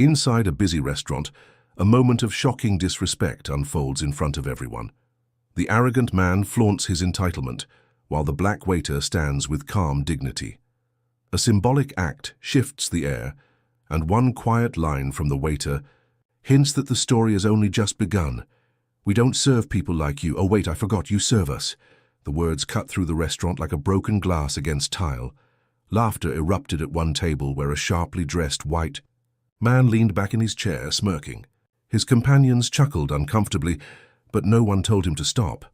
Inside a busy restaurant, a moment of shocking disrespect unfolds in front of everyone. The arrogant man flaunts his entitlement, while the black waiter stands with calm dignity. A symbolic act shifts the air, and one quiet line from the waiter hints that the story has only just begun. "We don't serve people like you. Oh wait, I forgot, you serve us." The words cut through the restaurant like a broken glass against tile. Laughter erupted at one table where a sharply dressed white man leaned back in his chair, smirking. His companions chuckled uncomfortably, but no one told him to stop.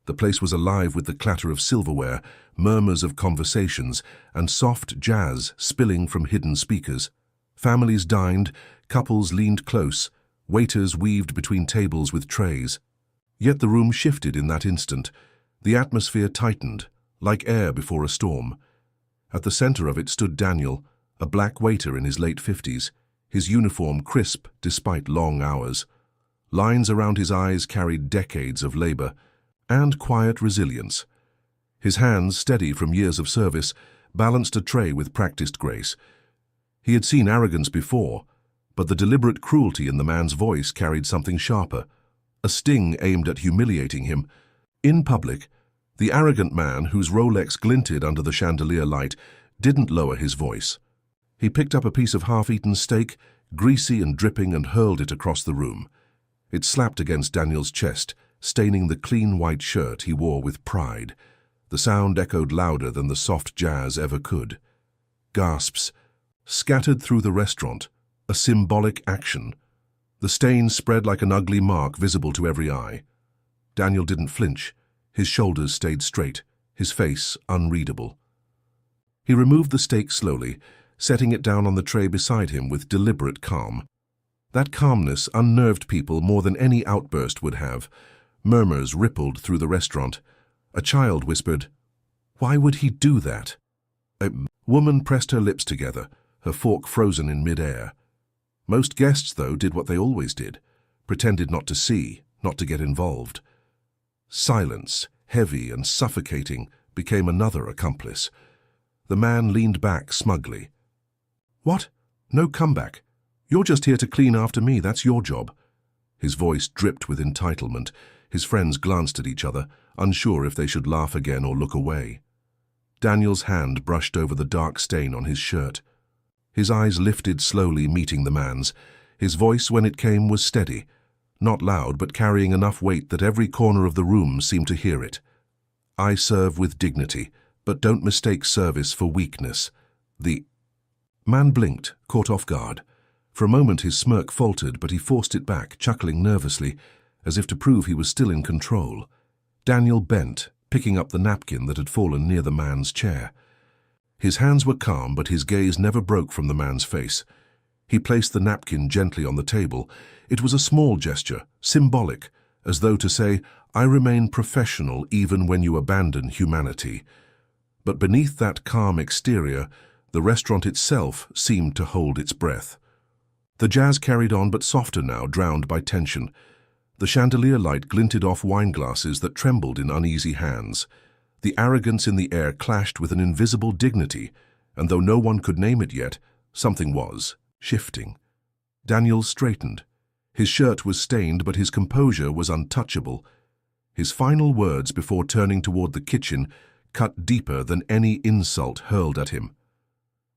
The place was alive with the clatter of silverware, murmurs of conversations, and soft jazz spilling from hidden speakers. Families dined, couples leaned close, waiters weaved between tables with trays. Yet the room shifted in that instant. The atmosphere tightened, like air before a storm. At the center of it stood Daniel, a black waiter in his late 50s, his uniform crisp despite long hours. Lines around his eyes carried decades of labor and quiet resilience. His hands, steady from years of service, balanced a tray with practiced grace. He had seen arrogance before, but the deliberate cruelty in the man's voice carried something sharper, a sting aimed at humiliating him. In public, the arrogant man, whose Rolex glinted under the chandelier light, didn't lower his voice. He picked up a piece of half-eaten steak, greasy and dripping, and hurled it across the room. It slapped against Daniel's chest, staining the clean white shirt he wore with pride. The sound echoed louder than the soft jazz ever could. Gasps scattered through the restaurant, a symbolic action. The stain spread like an ugly mark visible to every eye. Daniel didn't flinch. His shoulders stayed straight, his face unreadable. He removed the steak slowly, setting it down on the tray beside him with deliberate calm. That calmness unnerved people more than any outburst would have. Murmurs rippled through the restaurant. A child whispered, "Why would he do that?" A woman pressed her lips together, her fork frozen in mid-air. Most guests, though, did what they always did, pretended not to see, not to get involved. Silence, heavy and suffocating, became another accomplice. The man leaned back smugly. "What? No comeback? You're just here to clean after me, that's your job." His voice dripped with entitlement. His friends glanced at each other, unsure if they should laugh again or look away. Daniel's hand brushed over the dark stain on his shirt. His eyes lifted slowly, meeting the man's. His voice, when it came, was steady, not loud, but carrying enough weight that every corner of the room seemed to hear it. "I serve with dignity, but don't mistake service for weakness." The man blinked, caught off guard. For a moment his smirk faltered, but he forced it back, chuckling nervously, as if to prove he was still in control. Daniel bent, picking up the napkin that had fallen near the man's chair. His hands were calm, but his gaze never broke from the man's face. He placed the napkin gently on the table. It was a small gesture, symbolic, as though to say, "I remain professional even when you abandon humanity." But beneath that calm exterior, the restaurant itself seemed to hold its breath. The jazz carried on, but softer now, drowned by tension. The chandelier light glinted off wine glasses that trembled in uneasy hands. The arrogance in the air clashed with an invisible dignity, and though no one could name it yet, something was shifting. Daniel straightened. His shirt was stained, but his composure was untouchable. His final words before turning toward the kitchen cut deeper than any insult hurled at him.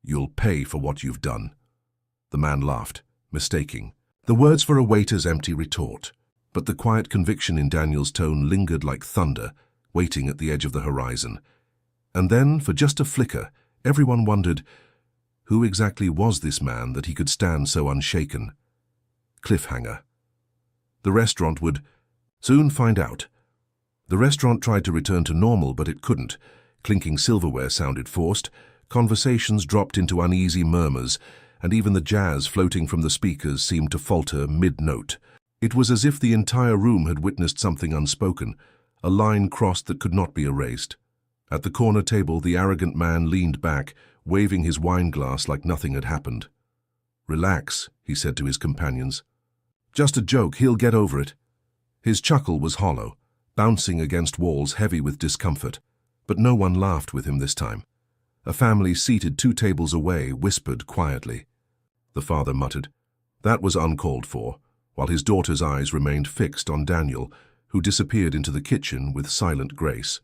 "You'll pay for what you've done." The man laughed, mistaking the words for a waiter's empty retort. But the quiet conviction in Daniel's tone lingered like thunder, waiting at the edge of the horizon. And then, for just a flicker, everyone wondered, who exactly was this man that he could stand so unshaken? Cliffhanger. The restaurant would soon find out. The restaurant tried to return to normal, but it couldn't. Clinking silverware sounded forced, conversations dropped into uneasy murmurs, and even the jazz floating from the speakers seemed to falter mid-note. It was as if the entire room had witnessed something unspoken, a line crossed that could not be erased. At the corner table, the arrogant man leaned back, waving his wine glass like nothing had happened. "Relax," he said to his companions. "Just a joke, he'll get over it." His chuckle was hollow, bouncing against walls heavy with discomfort, but no one laughed with him this time. A family seated 2 tables away whispered quietly. The father muttered, That was uncalled for, while his daughter's eyes remained fixed on Daniel, who disappeared into the kitchen with silent grace.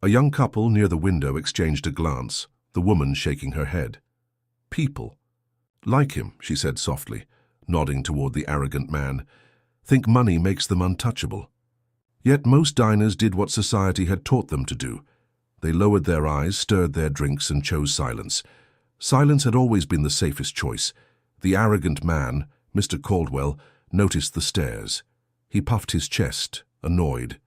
A young couple near the window exchanged a glance, the woman shaking her head. People. Like him, she said softly, nodding toward the arrogant man, think money makes them untouchable. Yet most diners did what society had taught them to do. They lowered their eyes, stirred their drinks, and chose silence. Silence had always been the safest choice. The arrogant man, Mr. Caldwell, noticed the stares. He puffed his chest, annoyed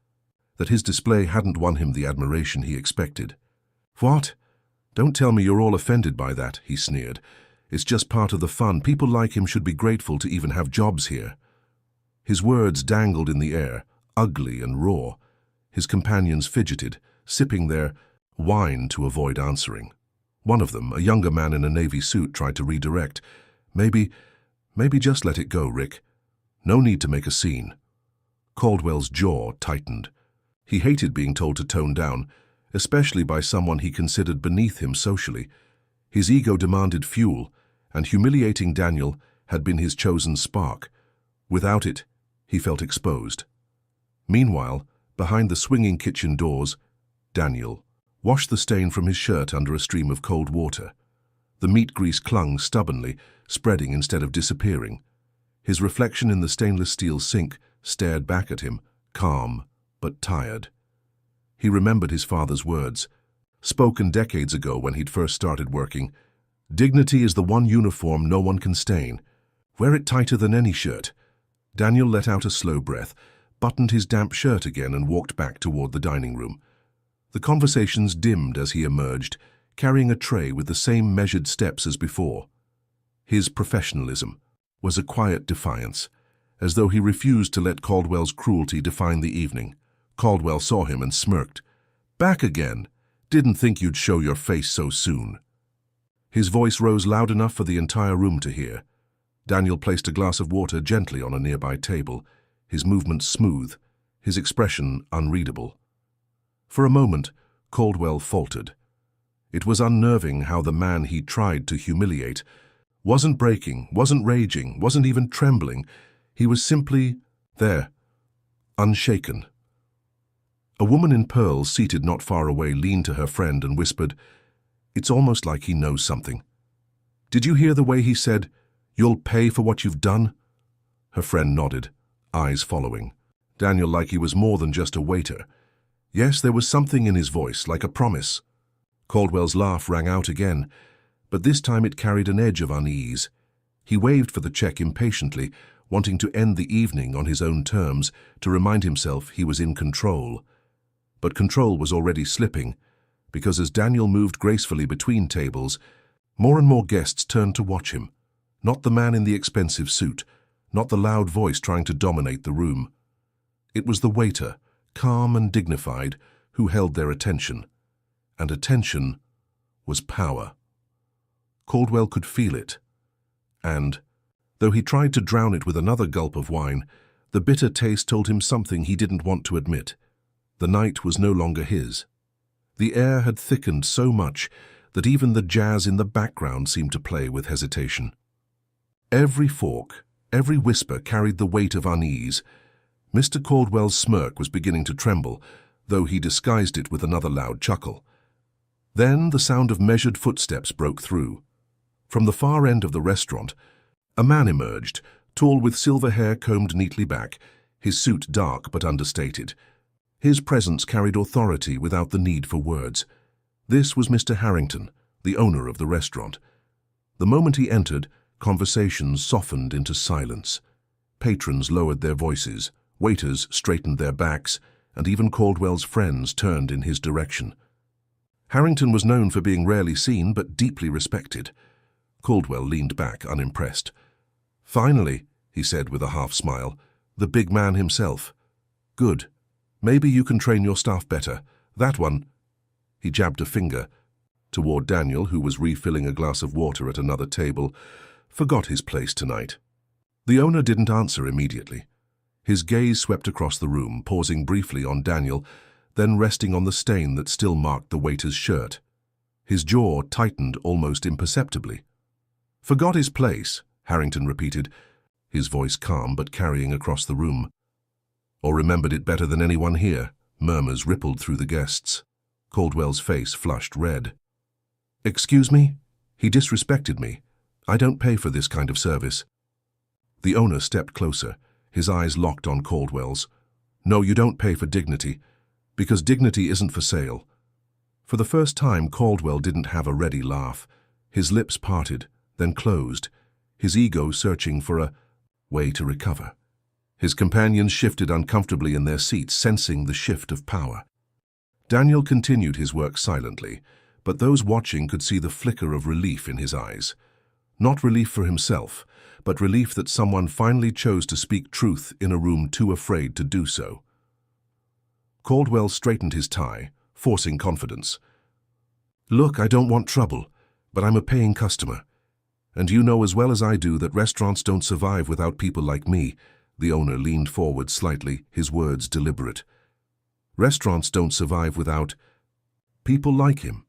that his display hadn't won him the admiration he expected. What? Don't tell me you're all offended by that, he sneered. It's just part of the fun. People like him should be grateful to even have jobs here. His words dangled in the air, ugly and raw. His companions fidgeted, sipping their wine to avoid answering. One of them, a younger man in a navy suit, tried to redirect. Maybe just let it go, Rick. No need to make a scene. Caldwell's jaw tightened. He hated being told to tone down, especially by someone he considered beneath him socially. His ego demanded fuel, and humiliating Daniel had been his chosen spark. Without it, he felt exposed. Meanwhile, behind the swinging kitchen doors, Daniel washed the stain from his shirt under a stream of cold water. The meat grease clung stubbornly, spreading instead of disappearing. His reflection in the stainless steel sink stared back at him, calm but tired. He remembered his father's words, spoken decades ago when he'd first started working. Dignity is the one uniform no one can stain. Wear it tighter than any shirt. Daniel let out a slow breath, buttoned his damp shirt again, and walked back toward the dining room. The conversations dimmed as he emerged, carrying a tray with the same measured steps as before. His professionalism was a quiet defiance, as though he refused to let Caldwell's cruelty define the evening. Caldwell saw him and smirked. Back again. Didn't think you'd show your face so soon. His voice rose loud enough for the entire room to hear. Daniel placed a glass of water gently on a nearby table, his movements smooth, his expression unreadable. For a moment, Caldwell faltered. It was unnerving how the man he tried to humiliate wasn't breaking, wasn't raging, wasn't even trembling. He was simply there, unshaken. A woman in pearls seated not far away leaned to her friend and whispered, "It's almost like he knows something. Did you hear the way he said, 'You'll pay for what you've done'?" Her friend nodded, eyes following. Daniel like he was more than just a waiter. Yes, there was something in his voice, like a promise. Caldwell's laugh rang out again, but this time it carried an edge of unease. He waved for the check impatiently, wanting to end the evening on his own terms, to remind himself he was in control. But control was already slipping, because as Daniel moved gracefully between tables, more and more guests turned to watch him. Not the man in the expensive suit, not the loud voice trying to dominate the room. It was the waiter, calm and dignified, who held their attention. And attention was power. Caldwell could feel it. And, though he tried to drown it with another gulp of wine, the bitter taste told him something he didn't want to admit. The night was no longer his. The air had thickened so much that even the jazz in the background seemed to play with hesitation. Every fork, every whisper carried the weight of unease. Mr. Caldwell's smirk was beginning to tremble, though he disguised it with another loud chuckle. Then the sound of measured footsteps broke through. From the far end of the restaurant, a man emerged, tall with silver hair combed neatly back, his suit dark but understated. His presence carried authority without the need for words. This was Mr. Harrington, the owner of the restaurant. The moment he entered, conversations softened into silence. Patrons lowered their voices, waiters straightened their backs, and even Caldwell's friends turned in his direction. Harrington was known for being rarely seen but deeply respected. Caldwell leaned back, unimpressed. "Finally," he said with a half-smile, "the big man himself. Good. Maybe you can train your staff better. That one—" He jabbed a finger toward Daniel, who was refilling a glass of water at another table, forgot his place tonight. The owner didn't answer immediately. His gaze swept across the room, pausing briefly on Daniel, then resting on the stain that still marked the waiter's shirt. His jaw tightened almost imperceptibly. "Forgot his place," Harrington repeated, his voice calm but carrying across the room. Or remembered it better than anyone here. Murmurs rippled through the guests. Caldwell's face flushed red. Excuse me? He disrespected me. I don't pay for this kind of service. The owner stepped closer, his eyes locked on Caldwell's. No, you don't pay for dignity, because dignity isn't for sale. For the first time, Caldwell didn't have a ready laugh. His lips parted, then closed, his ego searching for a way to recover. His companions shifted uncomfortably in their seats, sensing the shift of power. Daniel continued his work silently, but those watching could see the flicker of relief in his eyes. Not relief for himself, but relief that someone finally chose to speak truth in a room too afraid to do so. Caldwell straightened his tie, forcing confidence. Look, I don't want trouble, but I'm a paying customer. And you know as well as I do that restaurants don't survive without people like me. The owner leaned forward slightly, his words deliberate. Restaurants don't survive without people like him.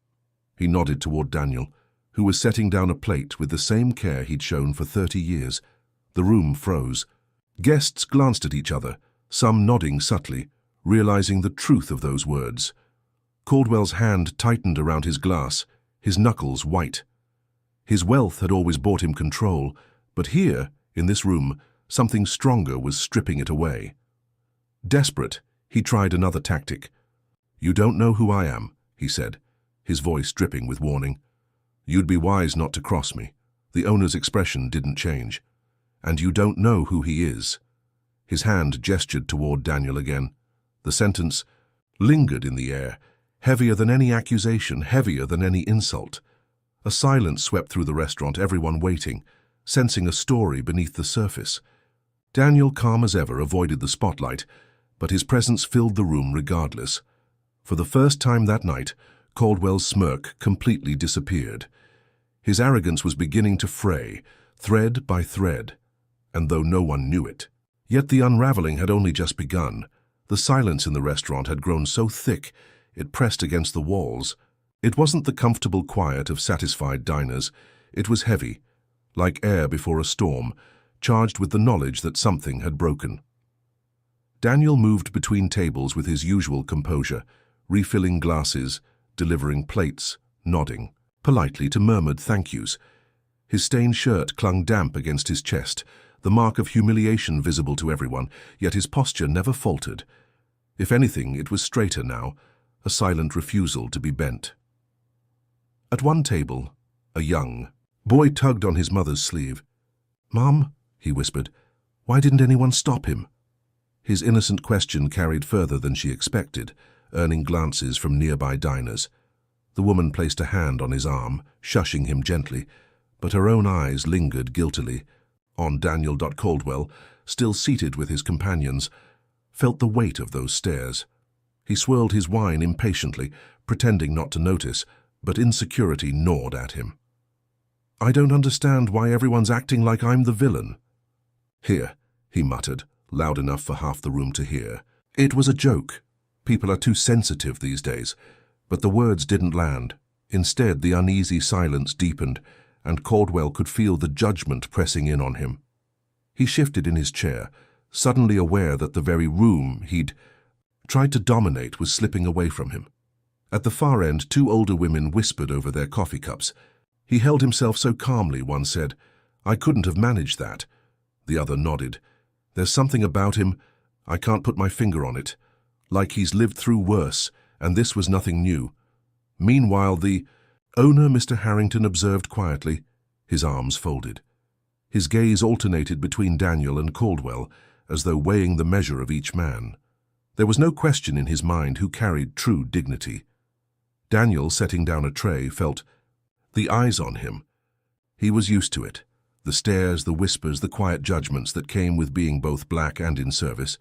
He nodded toward Daniel, who was setting down a plate with the same care he'd shown for 30 years. The room froze. Guests glanced at each other, some nodding subtly, realizing the truth of those words. Caldwell's hand tightened around his glass, his knuckles white. His wealth had always bought him control, but here, in this room, something stronger was stripping it away. Desperate, he tried another tactic. You don't know who I am, he said, his voice dripping with warning. You'd be wise not to cross me. The owner's expression didn't change. And you don't know who he is. His hand gestured toward Daniel again. The sentence lingered in the air, heavier than any accusation, heavier than any insult. A silence swept through the restaurant, everyone waiting, sensing a story beneath the surface. Daniel, calm as ever, avoided the spotlight, but his presence filled the room regardless. For the first time that night, Caldwell's smirk completely disappeared. His arrogance was beginning to fray, thread by thread, and though no one knew it. Yet the unraveling had only just begun. The silence in the restaurant had grown so thick, it pressed against the walls. It wasn't the comfortable quiet of satisfied diners. It was heavy, like air before a storm, charged with the knowledge that something had broken. Daniel moved between tables with his usual composure, refilling glasses, delivering plates, nodding politely to murmured thank yous. His stained shirt clung damp against his chest, the mark of humiliation visible to everyone, yet his posture never faltered. If anything, it was straighter now, a silent refusal to be bent. At one table, a young boy tugged on his mother's sleeve. "Mom," he whispered, "why didn't anyone stop him?" His innocent question carried further than she expected, earning glances from nearby diners. The woman placed a hand on his arm, shushing him gently, but her own eyes lingered guiltily. On Daniel. Caldwell, still seated with his companions, felt the weight of those stares. He swirled his wine impatiently, pretending not to notice, but insecurity gnawed at him. "I don't understand why everyone's acting like I'm the villain." "Here," he muttered, loud enough for half the room to hear. It was a joke. People are too sensitive these days. But the words didn't land. Instead, the uneasy silence deepened, and Caldwell could feel the judgment pressing in on him. He shifted in his chair, suddenly aware that the very room he'd tried to dominate was slipping away from him. At the far end, two older women whispered over their coffee cups. He held himself so calmly, one said, "I couldn't have managed that." The other nodded. "There's something about him, I can't put my finger on it. Like he's lived through worse, and this was nothing new." Meanwhile, the owner, Mr. Harrington, observed quietly, his arms folded. His gaze alternated between Daniel and Caldwell, as though weighing the measure of each man. There was no question in his mind who carried true dignity. Daniel, setting down a tray, felt the eyes on him. He was used to it, the stares, the whispers, the quiet judgments that came with being both black and in service.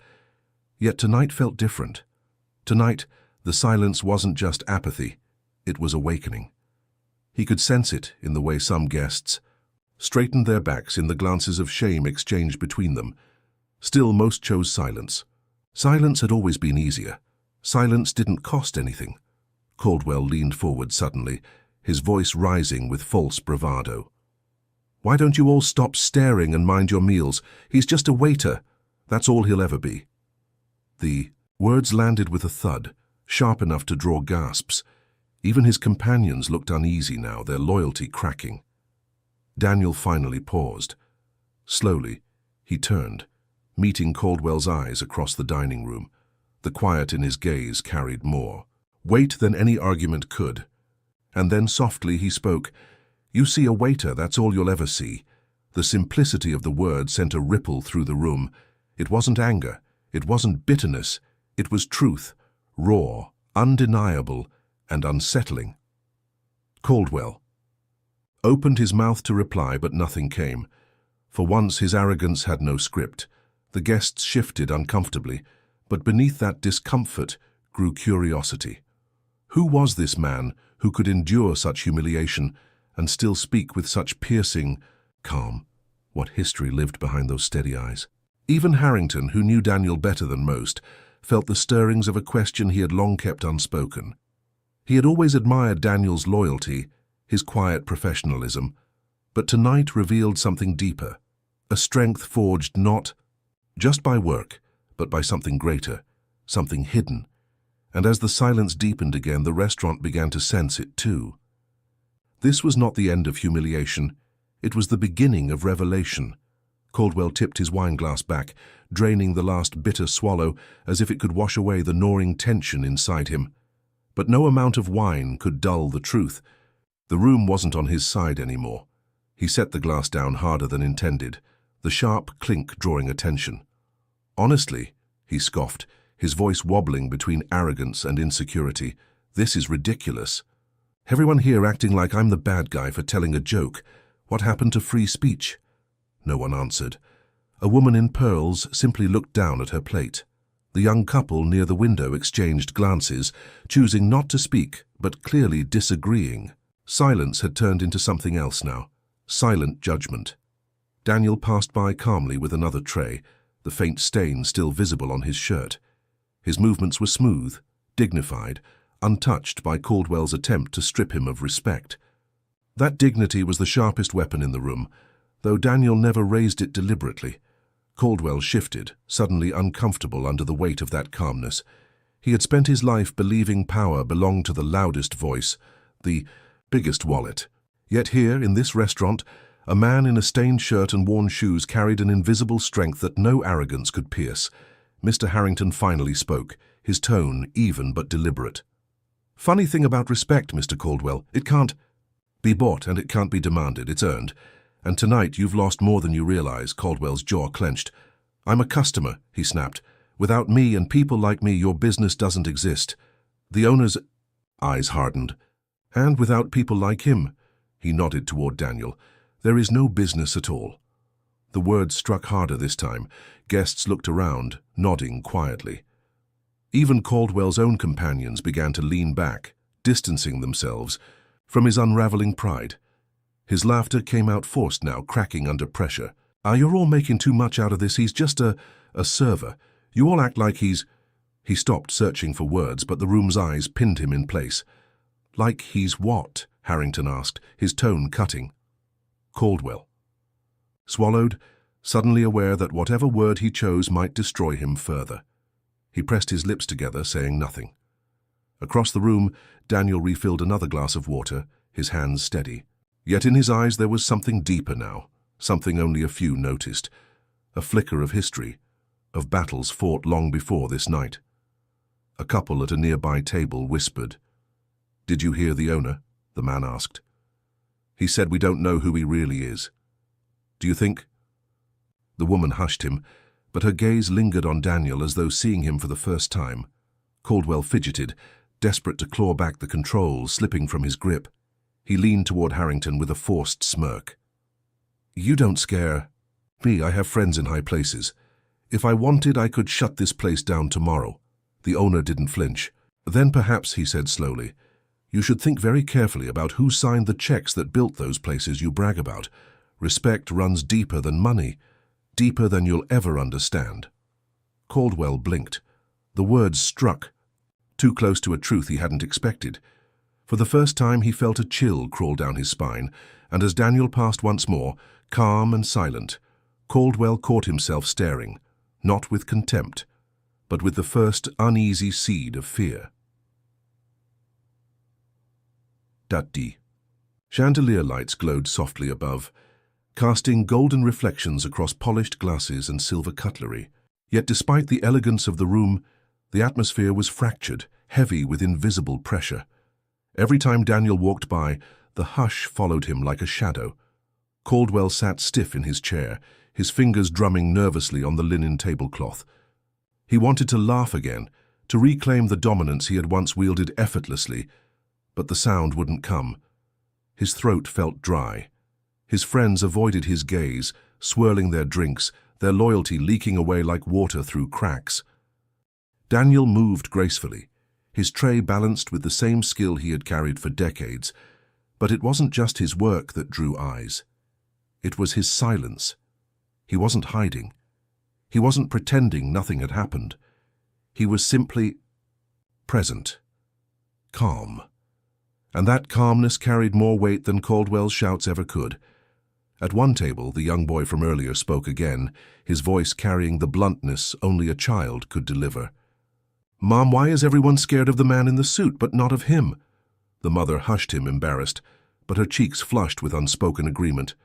Yet tonight felt different. Tonight, the silence wasn't just apathy, it was awakening. He could sense it in the way some guests straightened their backs, in the glances of shame exchanged between them. Still, most chose silence. Silence had always been easier. Silence didn't cost anything. Caldwell leaned forward suddenly, his voice rising with false bravado. Why don't you all stop staring and mind your meals? He's just a waiter. That's all he'll ever be." The words landed with a thud, sharp enough to draw gasps. Even his companions looked uneasy now, their loyalty cracking. Daniel finally paused. Slowly, he turned, meeting Caldwell's eyes across the dining room. The quiet in his gaze carried more weight than any argument could. And then softly he spoke, "You see a waiter, that's all you'll ever see." The simplicity of the word sent a ripple through the room. It wasn't anger, it wasn't bitterness, it was truth, raw, undeniable, and unsettling. Caldwell opened his mouth to reply, but nothing came. For once his arrogance had no script. The guests shifted uncomfortably, but beneath that discomfort grew curiosity. Who was this man who could endure such humiliation and still speak with such piercing calm? What history lived behind those steady eyes? Even Harrington, who knew Daniel better than most, felt the stirrings of a question he had long kept unspoken. He had always admired Daniel's loyalty, his quiet professionalism, but tonight revealed something deeper, a strength forged not just by work, but by something greater, something hidden. And as the silence deepened again, the restaurant began to sense it too. This was not the end of humiliation. It was the beginning of revelation. Caldwell tipped his wineglass back, draining the last bitter swallow as if it could wash away the gnawing tension inside him. But no amount of wine could dull the truth. The room wasn't on his side anymore. He set the glass down harder than intended, the sharp clink drawing attention. "Honestly," he scoffed, his voice wobbling between arrogance and insecurity, "this is ridiculous. Everyone here acting like I'm the bad guy for telling a joke. What happened to free speech?" No one answered. A woman in pearls simply looked down at her plate. The young couple near the window exchanged glances, choosing not to speak, but clearly disagreeing. Silence had turned into something else now, silent judgment. Daniel passed by calmly with another tray, the faint stain still visible on his shirt. His movements were smooth, dignified, untouched by Caldwell's attempt to strip him of respect. That dignity was the sharpest weapon in the room, though Daniel never raised it deliberately. Caldwell shifted, suddenly uncomfortable under the weight of that calmness. He had spent his life believing power belonged to the loudest voice, the biggest wallet. Yet here, in this restaurant, a man in a stained shirt and worn shoes carried an invisible strength that no arrogance could pierce. Mr. Harrington finally spoke, his tone even but deliberate. "Funny thing about respect, Mr. Caldwell, it can't be bought and it can't be demanded, it's earned. And tonight you've lost more than you realize." Caldwell's jaw clenched. "I'm a customer," he snapped. "Without me and people like me, your business doesn't exist." The owner's eyes hardened. "And without people like him," he nodded toward Daniel, "there is no business at all." The words struck harder this time. Guests looked around, nodding quietly. Even Caldwell's own companions began to lean back, distancing themselves from his unraveling pride. His laughter came out forced now, cracking under pressure. You're all making too much out of this. He's just a server. You all act like he's—" He stopped, searching for words, but the room's eyes pinned him in place. "Like he's what?" Harrington asked, his tone cutting. Caldwell swallowed, suddenly aware that whatever word he chose might destroy him further. He pressed his lips together, saying nothing. Across the room, Daniel refilled another glass of water, his hands steady. Yet in his eyes there was something deeper now, something only a few noticed, a flicker of history, of battles fought long before this night. A couple at a nearby table whispered. "Did you hear the owner?" the man asked. "He said we don't know who he really is. Do you think—" The woman hushed him, but her gaze lingered on Daniel as though seeing him for the first time. Caldwell fidgeted, desperate to claw back the control slipping from his grip. He leaned toward Harrington with a forced smirk. "You don't scare me. I have friends in high places. If I wanted, I could shut this place down tomorrow." The owner didn't flinch. "Then perhaps," he said slowly, "you should think very carefully about who signed the checks that built those places you brag about. Respect runs deeper than money, deeper than you'll ever understand." Caldwell blinked. The words struck, too close to a truth he hadn't expected. For the first time he felt a chill crawl down his spine, and as Daniel passed once more, calm and silent, Caldwell caught himself staring, not with contempt, but with the first uneasy seed of fear. Datti. Chandelier lights glowed softly above, casting golden reflections across polished glasses and silver cutlery. Yet despite the elegance of the room, the atmosphere was fractured, heavy with invisible pressure. Every time Daniel walked by, the hush followed him like a shadow. Caldwell sat stiff in his chair, his fingers drumming nervously on the linen tablecloth. He wanted to laugh again, to reclaim the dominance he had once wielded effortlessly, but the sound wouldn't come. His throat felt dry. His friends avoided his gaze, swirling their drinks, their loyalty leaking away like water through cracks. Daniel moved gracefully, his tray balanced with the same skill he had carried for decades. But it wasn't just his work that drew eyes. It was his silence. He wasn't hiding. He wasn't pretending nothing had happened. He was simply present, calm. And that calmness carried more weight than Caldwell's shouts ever could. At one table, the young boy from earlier spoke again, his voice carrying the bluntness only a child could deliver. "Mom, why is everyone scared of the man in the suit, but not of him?" The mother hushed him, embarrassed, but her cheeks flushed with unspoken agreement.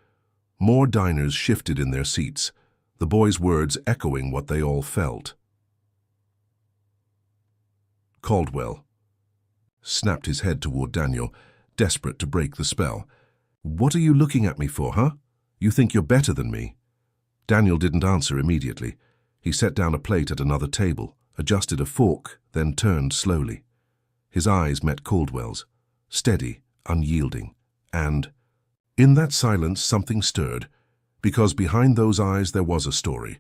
More diners shifted in their seats, the boy's words echoing what they all felt. Caldwell snapped his head toward Daniel, desperate to break the spell. "What are you looking at me for, huh? You think you're better than me?" Daniel didn't answer immediately. He set down a plate at another table, adjusted a fork, then turned slowly. His eyes met Caldwell's, steady, unyielding, and in that silence something stirred, because behind those eyes there was a story.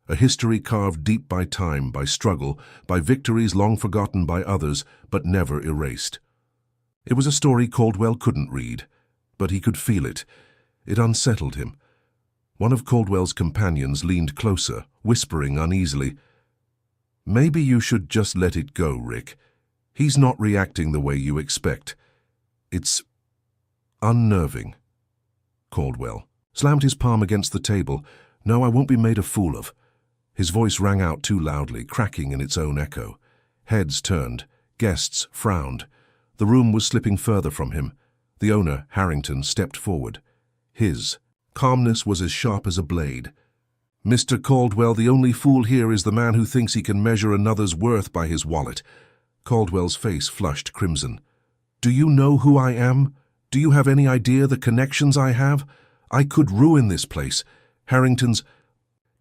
A history carved deep by time, by struggle, by victories long forgotten by others, but never erased. It was a story Caldwell couldn't read, but he could feel it. It unsettled him. One of Caldwell's companions leaned closer, whispering uneasily, "Maybe you should just let it go, Rick. He's not reacting the way you expect. It's unnerving." Caldwell slammed his palm against the table. "No, I won't be made a fool of." His voice rang out too loudly, cracking in its own echo. Heads turned, guests frowned. The room was slipping further from him. The owner, Harrington, stepped forward. His calmness was as sharp as a blade. "Mr. Caldwell, the only fool here is the man who thinks he can measure another's worth by his wallet." Caldwell's face flushed crimson. "Do you know who I am? Do you have any idea the connections I have? I could ruin this place." Harrington's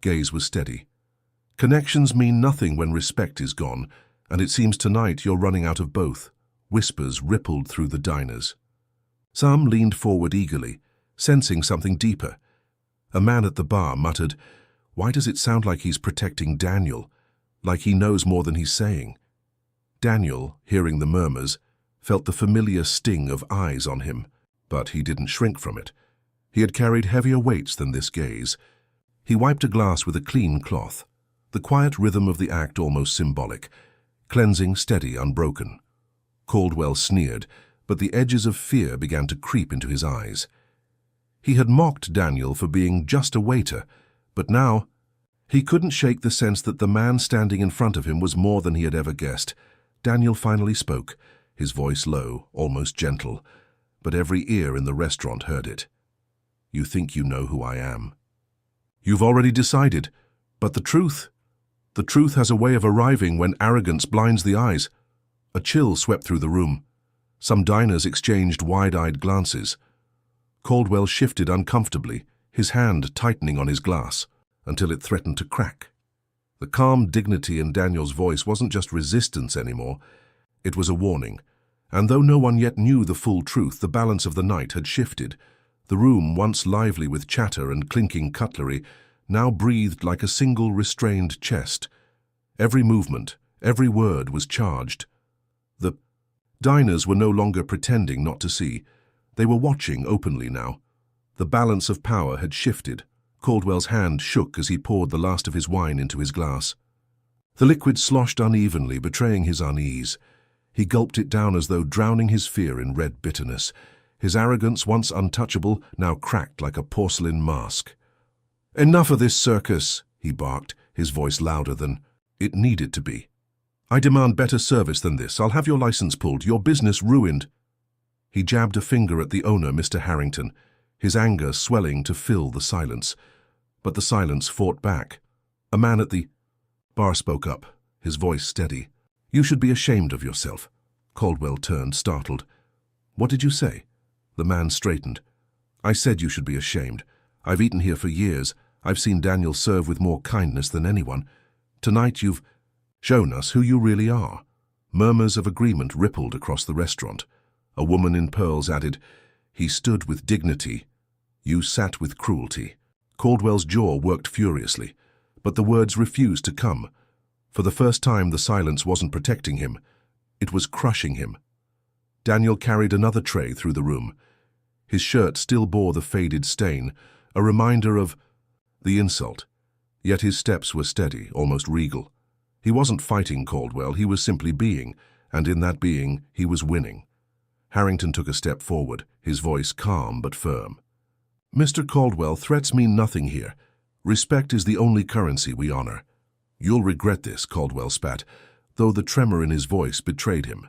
gaze was steady. "Connections mean nothing when respect is gone, and it seems tonight you're running out of both." Whispers rippled through the diners. Some leaned forward eagerly, sensing something deeper. A man at the bar muttered, "Why does it sound like he's protecting Daniel, like he knows more than he's saying?" Daniel, hearing the murmurs, felt the familiar sting of eyes on him, but he didn't shrink from it. He had carried heavier weights than this gaze. He wiped a glass with a clean cloth, the quiet rhythm of the act almost symbolic, cleansing steady, unbroken. Caldwell sneered, but the edges of fear began to creep into his eyes. He had mocked Daniel for being just a waiter, but now he couldn't shake the sense that the man standing in front of him was more than he had ever guessed. Daniel finally spoke, his voice low, almost gentle, but every ear in the restaurant heard it. "You think you know who I am. You've already decided, but the truth has a way of arriving when arrogance blinds the eyes." A chill swept through the room. Some diners exchanged wide-eyed glances. Caldwell shifted uncomfortably, his hand tightening on his glass, until it threatened to crack. The calm dignity in Daniel's voice wasn't just resistance anymore, it was a warning. And though no one yet knew the full truth, the balance of the night had shifted. The room, once lively with chatter and clinking cutlery, now breathed like a single restrained chest. Every movement, every word was charged. The diners were no longer pretending not to see. They were watching openly now. The balance of power had shifted. Caldwell's hand shook as he poured the last of his wine into his glass. The liquid sloshed unevenly, betraying his unease. He gulped it down as though drowning his fear in red bitterness. his arrogance, once untouchable, now cracked like a porcelain mask. "Enough of this circus," he barked, his voice louder than it needed to be. "I demand better service than this. I'll have your license pulled, your business ruined." He jabbed a finger at the owner, Mr. Harrington, his anger swelling to fill the silence. But the silence fought back. A man at the bar spoke up, his voice steady. "You should be ashamed of yourself." Caldwell turned, startled. "What did you say?" The man straightened. "I said you should be ashamed. I've eaten here for years. I've seen Daniel serve with more kindness than anyone. Tonight you've shown us who you really are." Murmurs of agreement rippled across the restaurant. A woman in pearls added, "He stood with dignity. You sat with cruelty." Caldwell's jaw worked furiously, but the words refused to come. For the first time, the silence wasn't protecting him. It was crushing him. Daniel carried another tray through the room. His shirt still bore the faded stain, a reminder of the insult. Yet his steps were steady, almost regal. He wasn't fighting Caldwell, he was simply being, and in that being, he was winning. Harrington took a step forward, his voice calm but firm. "Mr. Caldwell, threats mean nothing here. Respect is the only currency we honor." "You'll regret this," Caldwell spat, though the tremor in his voice betrayed him.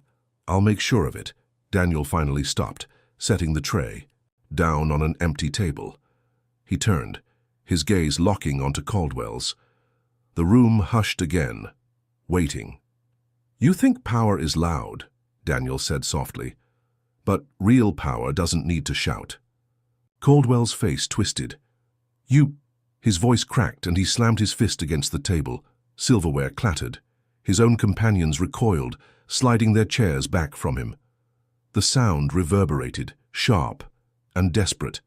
"I'll make sure of it." Daniel finally stopped, setting the tray down on an empty table. He turned, his gaze locking onto Caldwell's. The room hushed again, waiting. "You think power is loud," Daniel said softly, "but real power doesn't need to shout." Caldwell's face twisted. "You—" His voice cracked and he slammed his fist against the table. Silverware clattered. His own companions recoiled, sliding their chairs back from him. The sound reverberated, sharp and desperate.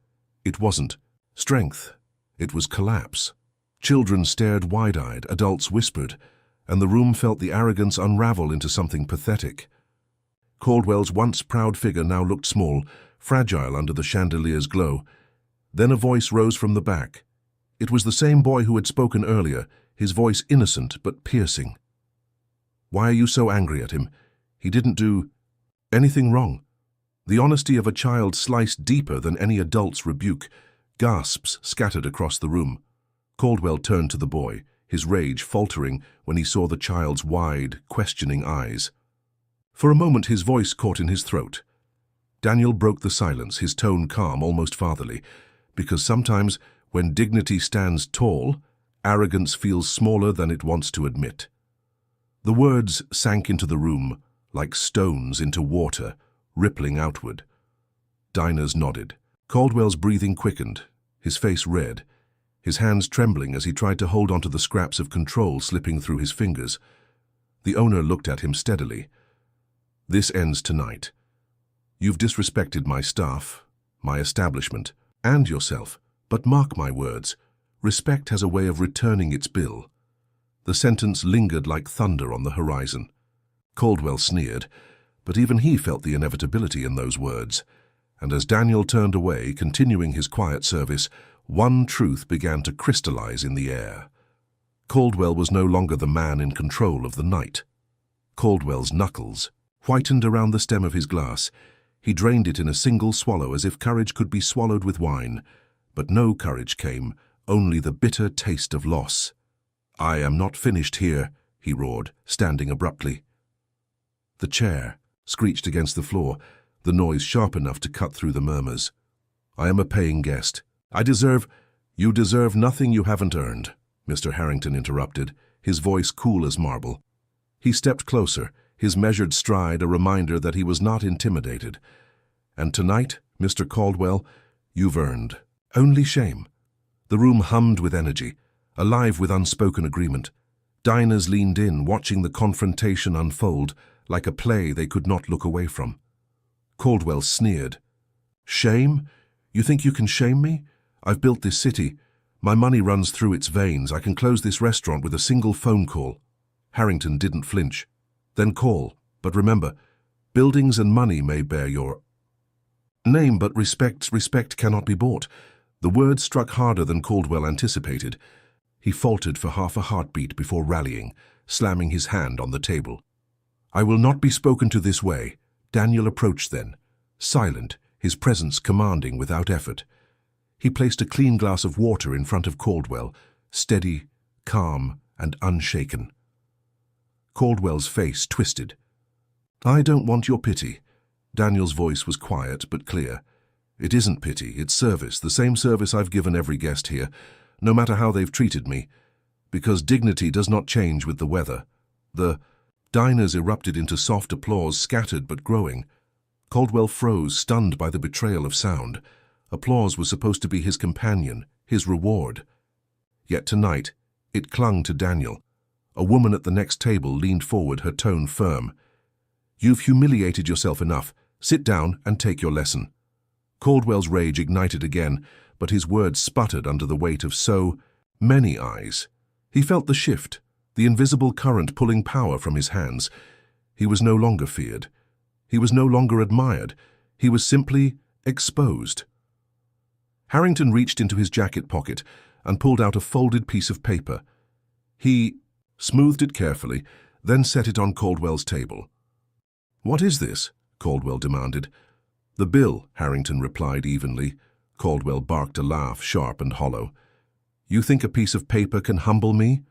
It wasn't strength. It was collapse. Children stared wide-eyed, adults whispered, and the room felt the arrogance unravel into something pathetic. Caldwell's once proud figure now looked small, fragile under the chandelier's glow. Then a voice rose from the back. It was the same boy who had spoken earlier, his voice innocent but piercing. "Why are you so angry at him? He didn't do anything wrong." The honesty of a child sliced deeper than any adult's rebuke. Gasps scattered across the room. Caldwell turned to the boy, his rage faltering when he saw the child's wide, questioning eyes. For a moment his voice caught in his throat. Daniel broke the silence, his tone calm, almost fatherly, because sometimes, when dignity stands tall, arrogance feels smaller than it wants to admit. The words sank into the room, like stones into water, rippling outward. Diners nodded. Caldwell's breathing quickened, his face red, his hands trembling as he tried to hold onto the scraps of control slipping through his fingers. The owner looked at him steadily. "This ends tonight. You've disrespected my staff, my establishment, and yourself, but mark my words, respect has a way of returning its bill." The sentence lingered like thunder on the horizon. Caldwell sneered, but even he felt the inevitability in those words. And as Daniel turned away, continuing his quiet service, one truth began to crystallize in the air. Caldwell was no longer the man in control of the night. Caldwell's knuckles whitened around the stem of his glass. He drained it in a single swallow as if courage could be swallowed with wine. But no courage came, only the bitter taste of loss. "I am not finished here," he roared, standing abruptly. The chair screeched against the floor, the noise sharp enough to cut through the murmurs. "I am a paying guest. You deserve nothing you haven't earned," Mr. Harrington interrupted, his voice cool as marble. He stepped closer, his measured stride a reminder that he was not intimidated. "And tonight, Mr. Caldwell, you've earned only shame." The room hummed with energy, alive with unspoken agreement. Diners leaned in, watching the confrontation unfold, like a play they could not look away from. Caldwell sneered. "Shame? You think you can shame me? I've built this city. My money runs through its veins. I can close this restaurant with a single phone call." Harrington didn't flinch. "Then call. But remember, buildings and money may bear your name, but respect cannot be bought." The words struck harder than Caldwell anticipated. He faltered for half a heartbeat before rallying, slamming his hand on the table. "I will not be spoken to this way." Daniel approached then, silent, his presence commanding without effort. He placed a clean glass of water in front of Caldwell, steady, calm, and unshaken. Caldwell's face twisted. "I don't want your pity." Daniel's voice was quiet but clear. "It isn't pity, it's service, the same service I've given every guest here, no matter how they've treated me, because dignity does not change with the weather." The diners erupted into soft applause, scattered but growing. Caldwell froze, stunned by the betrayal of sound. Applause was supposed to be his companion, his reward. Yet tonight, it clung to Daniel. A woman at the next table leaned forward, her tone firm. "You've humiliated yourself enough. Sit down and take your lesson." Caldwell's rage ignited again, but his words sputtered under the weight of so many eyes. He felt the shift, the invisible current pulling power from his hands. He was no longer feared. He was no longer admired. He was simply exposed. Harrington reached into his jacket pocket and pulled out a folded piece of paper. He smoothed it carefully, then set it on Caldwell's table. "What is this?" Caldwell demanded. "The bill," Harrington replied evenly. Caldwell barked a laugh, sharp and hollow. "You think a piece of paper can humble me?"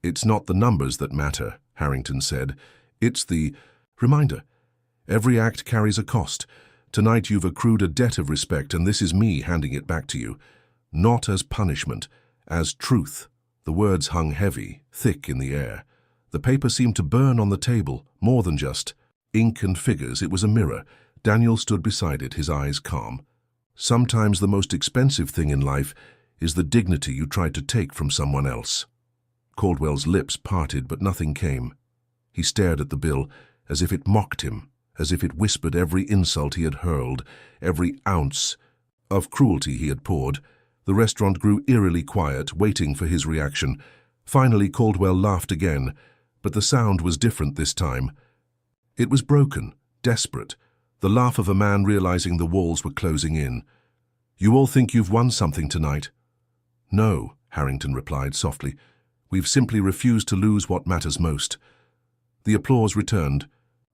"It's not the numbers that matter," Harrington said. "It's the reminder. Every act carries a cost. Tonight you've accrued a debt of respect, and this is me handing it back to you. Not as punishment, as truth." The words hung heavy, thick in the air. The paper seemed to burn on the table, more than just ink and figures. It was a mirror. Daniel stood beside it, his eyes calm. "Sometimes the most expensive thing in life is the dignity you tried to take from someone else." Caldwell's lips parted, but nothing came. He stared at the bill, as if it mocked him, as if it whispered every insult he had hurled, every ounce of cruelty he had poured. The restaurant grew eerily quiet, waiting for his reaction. Finally, Caldwell laughed again, but the sound was different this time. It was broken, desperate, the laugh of a man realizing the walls were closing in. "You all think you've won something tonight?" "No," Harrington replied softly. "We've simply refused to lose what matters most." The applause returned.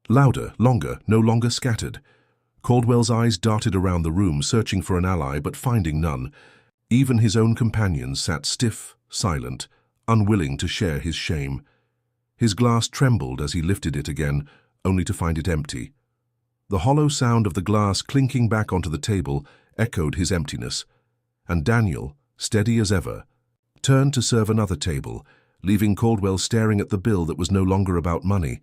Louder, longer, no longer scattered. Caldwell's eyes darted around the room, searching for an ally, but finding none. Even his own companions sat stiff, silent, unwilling to share his shame. His glass trembled as he lifted it again, only to find it empty. The hollow sound of the glass clinking back onto the table echoed his emptiness, and Daniel, steady as ever, turned to serve another table, leaving Caldwell staring at the bill that was no longer about money,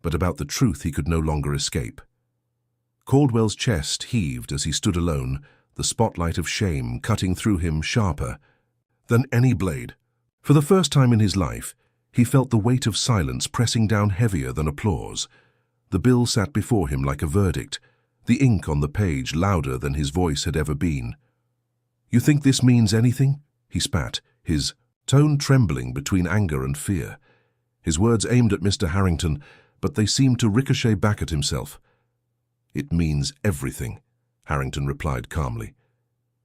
but about the truth he could no longer escape. Caldwell's chest heaved as he stood alone, the spotlight of shame cutting through him sharper than any blade. For the first time in his life, he felt the weight of silence pressing down heavier than applause. The bill sat before him like a verdict, the ink on the page louder than his voice had ever been. "You think this means anything?" he spat, his tone trembling between anger and fear. His words aimed at Mr. Harrington, but they seemed to ricochet back at himself. "It means everything," Harrington replied calmly.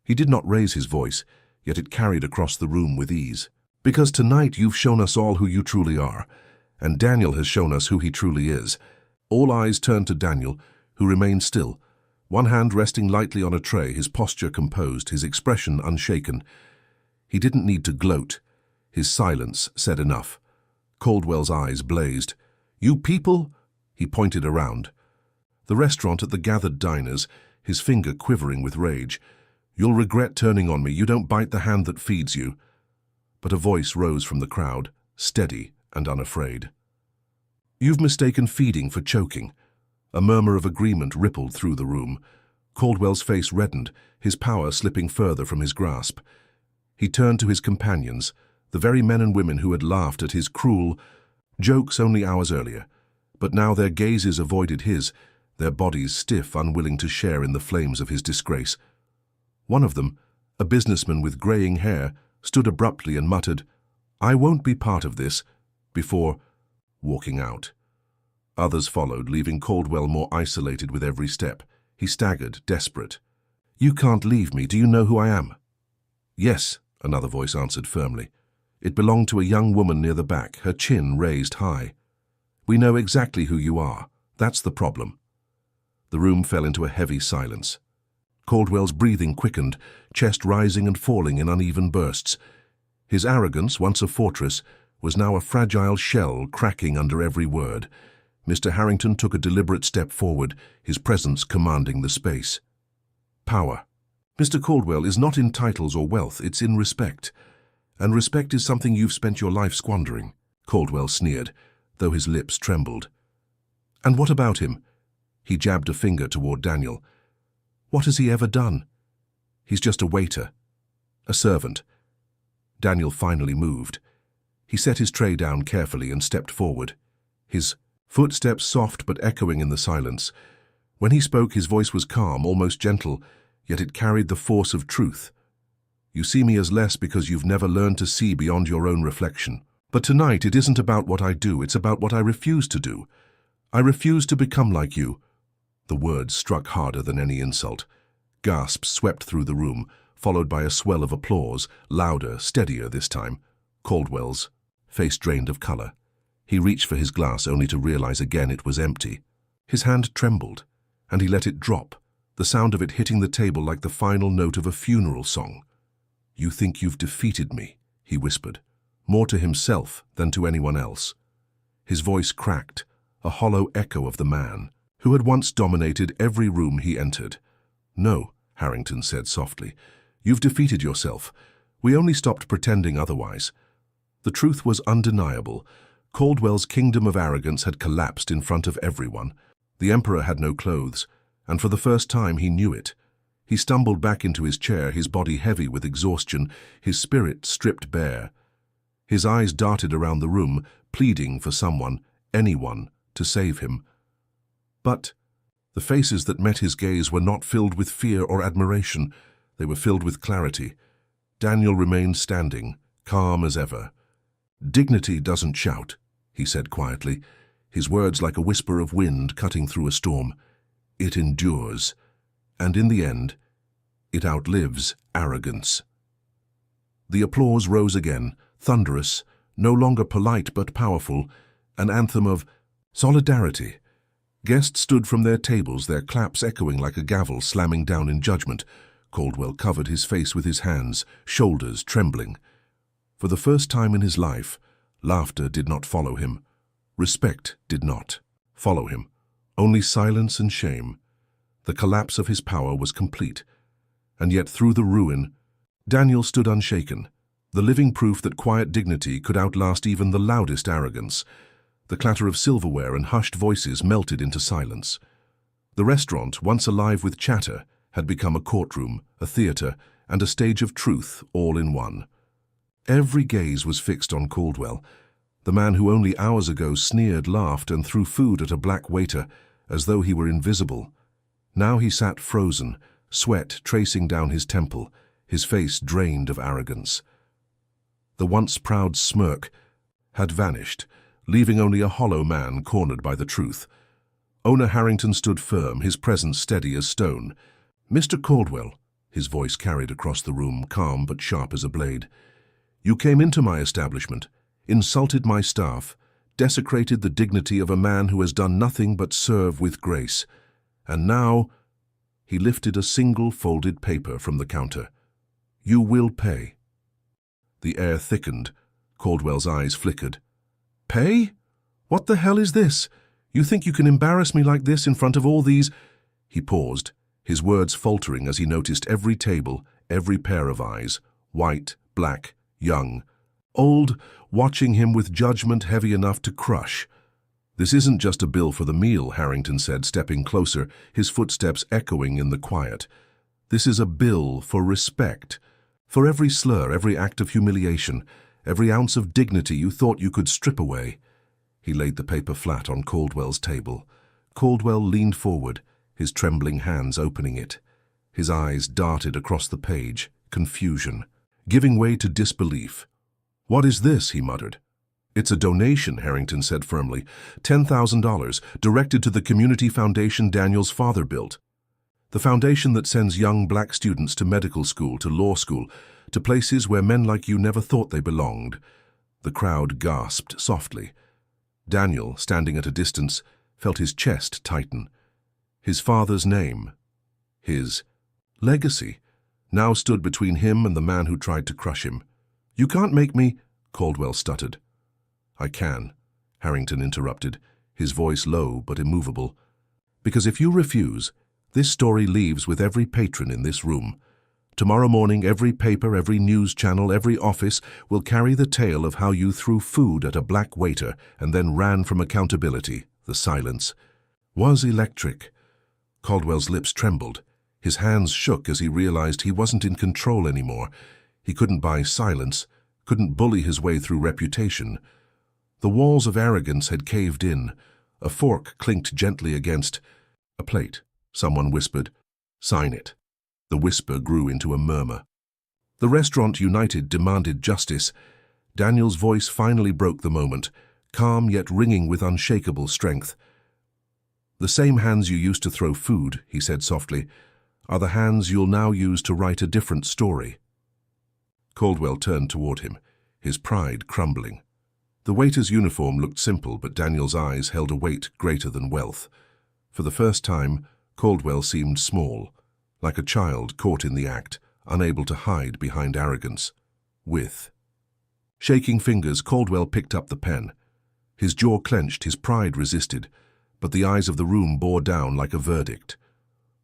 He did not raise his voice, yet it carried across the room with ease. "Because tonight you've shown us all who you truly are, and Daniel has shown us who he truly is." All eyes turned to Daniel, who remained still, one hand resting lightly on a tray, his posture composed, his expression unshaken. He didn't need to gloat. His silence said enough. Caldwell's eyes blazed. "You people?" He pointed around. The restaurant at the gathered diners, his finger quivering with rage. "You'll regret turning on me. You don't bite the hand that feeds you." But a voice rose from the crowd, steady and unafraid. "You've mistaken feeding for choking." A murmur of agreement rippled through the room. Caldwell's face reddened, his power slipping further from his grasp. He turned to his companions, the very men and women who had laughed at his cruel jokes only hours earlier. But now their gazes avoided his, their bodies stiff, unwilling to share in the flames of his disgrace. One of them, a businessman with graying hair, stood abruptly and muttered, "I won't be part of this," before walking out. Others followed, leaving Caldwell more isolated with every step. He staggered, desperate. "You can't leave me. Do you know who I am?" "Yes," another voice answered firmly. It belonged to a young woman near the back, her chin raised high. "We know exactly who you are. That's the problem." The room fell into a heavy silence. Caldwell's breathing quickened, chest rising and falling in uneven bursts. His arrogance, once a fortress, was now a fragile shell cracking under every word. Mr. Harrington took a deliberate step forward, his presence commanding the space. Power. Mr. Caldwell, is not in titles or wealth, it's in respect. And respect is something you've spent your life squandering, Caldwell sneered, though his lips trembled. And what about him? He jabbed a finger toward Daniel. What has he ever done? He's just a waiter. A servant. Daniel finally moved. He set his tray down carefully and stepped forward. His footsteps soft but echoing in the silence. When he spoke, his voice was calm, almost gentle, yet it carried the force of truth. You see me as less because you've never learned to see beyond your own reflection. But tonight it isn't about what I do, it's about what I refuse to do. I refuse to become like you. The words struck harder than any insult. Gasps swept through the room, followed by a swell of applause, louder, steadier this time. Caldwell's face drained of color. He reached for his glass only to realize again it was empty. His hand trembled, and he let it drop, the sound of it hitting the table like the final note of a funeral song. You think you've defeated me, he whispered, more to himself than to anyone else. His voice cracked, a hollow echo of the man who had once dominated every room he entered. No, Harrington said softly, you've defeated yourself. We only stopped pretending otherwise. The truth was undeniable. Caldwell's kingdom of arrogance had collapsed in front of everyone. The emperor had no clothes, and for the first time he knew it. He stumbled back into his chair, his body heavy with exhaustion, his spirit stripped bare. His eyes darted around the room, pleading for someone, anyone, to save him. But the faces that met his gaze were not filled with fear or admiration. They were filled with clarity. Daniel remained standing, calm as ever. Dignity doesn't shout, he said quietly, his words like a whisper of wind cutting through a storm. It endures, and in the end, it outlives arrogance. The applause rose again, thunderous, no longer polite but powerful, an anthem of solidarity. Guests stood from their tables, their claps echoing like a gavel slamming down in judgment. Caldwell covered his face with his hands, shoulders trembling. For the first time in his life, laughter did not follow him. Respect did not follow him. Only silence and shame. The collapse of his power was complete. And yet through the ruin, Daniel stood unshaken, the living proof that quiet dignity could outlast even the loudest arrogance. The clatter of silverware and hushed voices melted into silence. The restaurant, once alive with chatter, had become a courtroom, a theater, and a stage of truth all in one. Every gaze was fixed on Caldwell, the man who only hours ago sneered, laughed, and threw food at a black waiter as though he were invisible. Now he sat frozen, sweat tracing down his temple, his face drained of arrogance. The once proud smirk had vanished, leaving only a hollow man cornered by the truth. Owner Harrington stood firm, his presence steady as stone. Mr. Caldwell, his voice carried across the room, calm but sharp as a blade. You came into my establishment, insulted my staff, desecrated the dignity of a man who has done nothing but serve with grace. And now, he lifted a single folded paper from the counter. You will pay. The air thickened. Caldwell's eyes flickered. Pay? What the hell is this? You think you can embarrass me like this in front of all these? He paused, his words faltering as he noticed every table, every pair of eyes, white, black, young, old, watching him with judgment heavy enough to crush. This isn't just a bill for the meal, Harrington said, stepping closer, his footsteps echoing in the quiet. This is a bill for respect, for every slur, every act of humiliation, every ounce of dignity you thought you could strip away. He laid the paper flat on Caldwell's table. Caldwell leaned forward, his trembling hands opening it. His eyes darted across the page, confusion, giving way to disbelief. What is this? He muttered. It's a donation, Harrington said firmly. $10,000, directed to the community foundation Daniel's father built. The foundation that sends young black students to medical school, to law school, to places where men like you never thought they belonged. The crowd gasped softly. Daniel, standing at a distance, felt his chest tighten. His father's name, his legacy, now stood between him and the man who tried to crush him. "You can't make me," Caldwell stuttered. "I can," Harrington interrupted, his voice low but immovable. "Because if you refuse, this story leaves with every patron in this room. Tomorrow morning, every paper, every news channel, every office will carry the tale of how you threw food at a black waiter and then ran from accountability." The silence was electric. Caldwell's lips trembled. His hands shook as he realized he wasn't in control anymore. He couldn't buy silence, couldn't bully his way through reputation. The walls of arrogance had caved in. A fork clinked gently against a plate. Someone whispered, "Sign it." The whisper grew into a murmur. The restaurant united demanded justice. Daniel's voice finally broke the moment, calm yet ringing with unshakable strength. "The same hands you used to throw food," he said softly, "are the hands you'll now use to write a different story." Caldwell turned toward him, his pride crumbling. The waiter's uniform looked simple, but Daniel's eyes held a weight greater than wealth. For the first time, Caldwell seemed small, like a child caught in the act, unable to hide behind arrogance. With shaking fingers, Caldwell picked up the pen. His jaw clenched, his pride resisted, but the eyes of the room bore down like a verdict.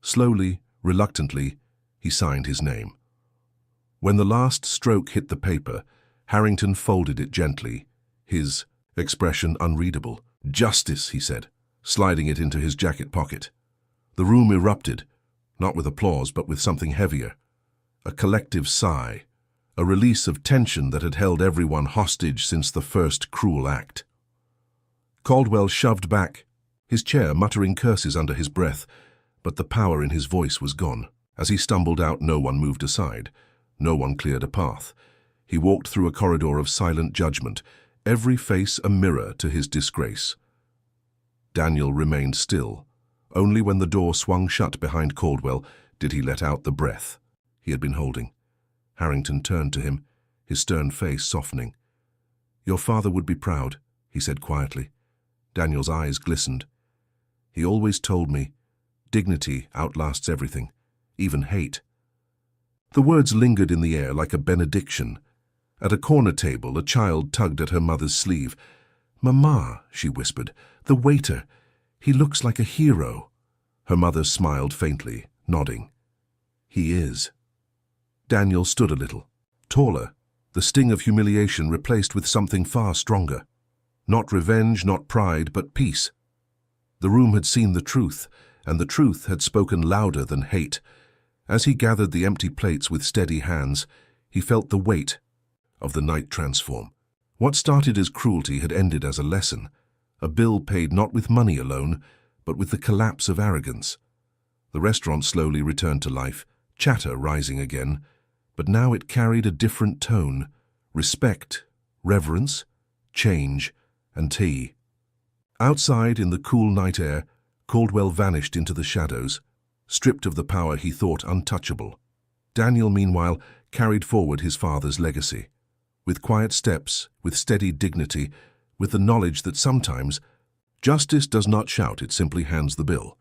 Slowly, reluctantly, he signed his name. When the last stroke hit the paper, Harrington folded it gently, his expression unreadable. "Justice," he said, sliding it into his jacket pocket. The room erupted, not with applause but with something heavier. A collective sigh, a release of tension that had held everyone hostage since the first cruel act. Caldwell shoved back his chair, muttering curses under his breath, but the power in his voice was gone. As he stumbled out, no one moved aside. No one cleared a path. He walked through a corridor of silent judgment, every face a mirror to his disgrace. Daniel remained still. Only when the door swung shut behind Caldwell did he let out the breath he had been holding. Harrington turned to him, his stern face softening. "Your father would be proud," he said quietly. Daniel's eyes glistened. "He always told me, dignity outlasts everything, even hate." The words lingered in the air like a benediction. At a corner table, a child tugged at her mother's sleeve. "Mama," she whispered, "the waiter, he looks like a hero." Her mother smiled faintly, nodding. "He is." Daniel stood a little, taller, the sting of humiliation replaced with something far stronger. Not revenge, not pride, but peace. The room had seen the truth, and the truth had spoken louder than hate. As he gathered the empty plates with steady hands, he felt the weight of the night transform. What started as cruelty had ended as a lesson, a bill paid not with money alone, but with the collapse of arrogance. The restaurant slowly returned to life, chatter rising again, but now it carried a different tone: respect, reverence, change, and tea. Outside, in the cool night air, Caldwell vanished into the shadows, stripped of the power he thought untouchable. Daniel, meanwhile, carried forward his father's legacy. With quiet steps, with steady dignity, with the knowledge that sometimes justice does not shout, it simply hands the bill.